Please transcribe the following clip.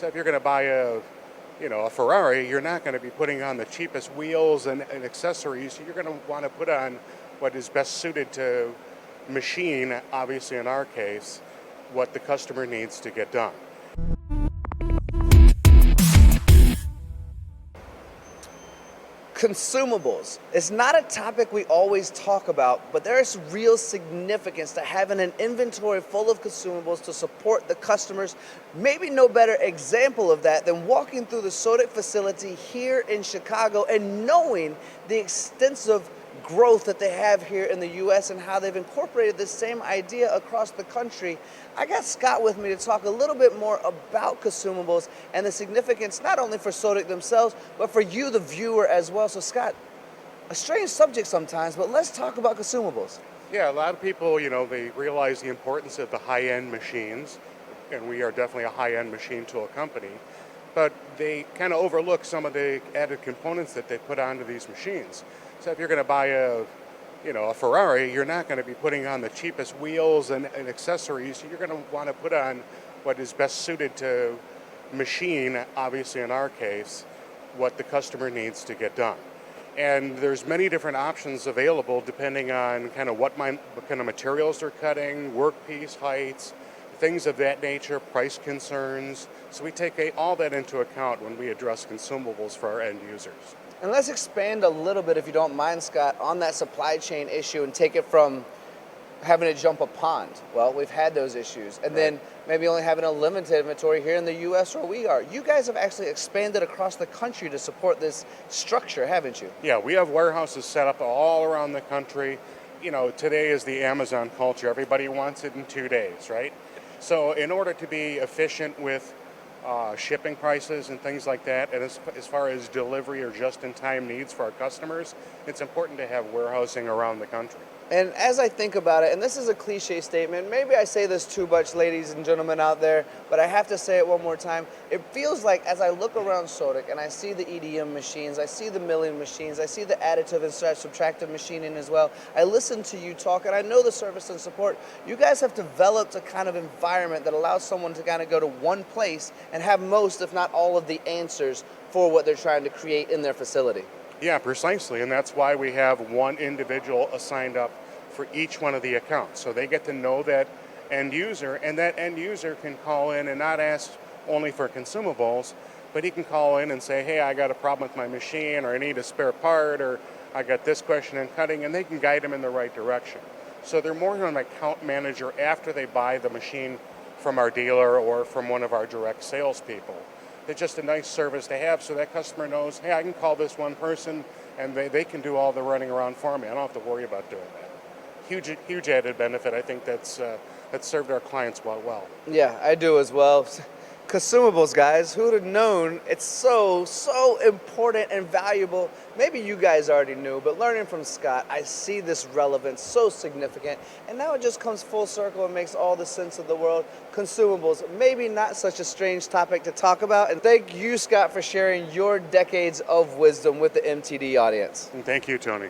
So if you're going to buy a Ferrari, you're not going to be putting on the cheapest wheels and accessories. You're going to want to put on what is best suited to machine, obviously in our case, what the customer needs to get done. Consumables. It's not a topic we always talk about, but there is real significance to having an inventory full of consumables to support the customers. Maybe no better example of that than walking through the Sodick facility here in Chicago and knowing the extensive growth that they have here in the U.S. and how they've incorporated this same idea across the country. I got Scott with me to talk a little bit more about consumables and the significance not only for Sodick themselves, but for you, the viewer, as well. So Scott, a strange subject sometimes, but let's talk about consumables. Yeah, a lot of people, they realize the importance of the high-end machines, and we are definitely a high-end machine tool company, but they kind of overlook some of the added components that they put onto these machines. So if you're going to buy a Ferrari, you're not going to be putting on the cheapest wheels and accessories. You're going to want to put on what is best suited to machine, obviously in our case, what the customer needs to get done. And there's many different options available depending on kind of what kind of materials they're cutting, workpiece heights, things of that nature, price concerns. So we take all that into account when we address consumables for our end users. And let's expand a little bit, if you don't mind, Scott, on that supply chain issue and take it from having to jump a pond. Well, we've had those issues. And then maybe only having a limited inventory here in the U.S. where we are. You guys have actually expanded across the country to support this structure, haven't you? Yeah, we have warehouses set up all around the country. Today is the Amazon culture. Everybody wants it in 2 days, right? So in order to be efficient with shipping prices and things like that, and as far as delivery or just-in-time needs for our customers, it's important to have warehousing around the country. And as I think about it, and this is a cliche statement, maybe I say this too much, ladies and gentlemen out there, but I have to say it one more time. It feels like as I look around Sodick and I see the EDM machines, I see the milling machines, I see the additive and subtractive machining as well. I listen to you talk and I know the service and support. You guys have developed a kind of environment that allows someone to kind of go to one place and have most, if not all, of the answers for what they're trying to create in their facility. Yeah, precisely, and that's why we have one individual assigned up for each one of the accounts. So they get to know that end user, and that end user can call in and not ask only for consumables, but he can call in and say, hey, I got a problem with my machine, or I need a spare part, or I got this question in cutting, and they can guide them in the right direction. So they're more of an account manager after they buy the machine from our dealer or from one of our direct salespeople. It's just a nice service to have so that customer knows, hey, I can call this one person and they can do all the running around for me. I don't have to worry about doing that. Huge added benefit. I think that's served our clients well. Yeah, I do as well. Consumables, guys, who would have known it's so important and valuable? Maybe you guys already knew, but learning from Scott, I see this relevance so significant, and now it just comes full circle and makes all the sense of the world. Consumables, maybe not such a strange topic to talk about, and thank you, Scott, for sharing your decades of wisdom with the MTD audience. And thank you, Tony.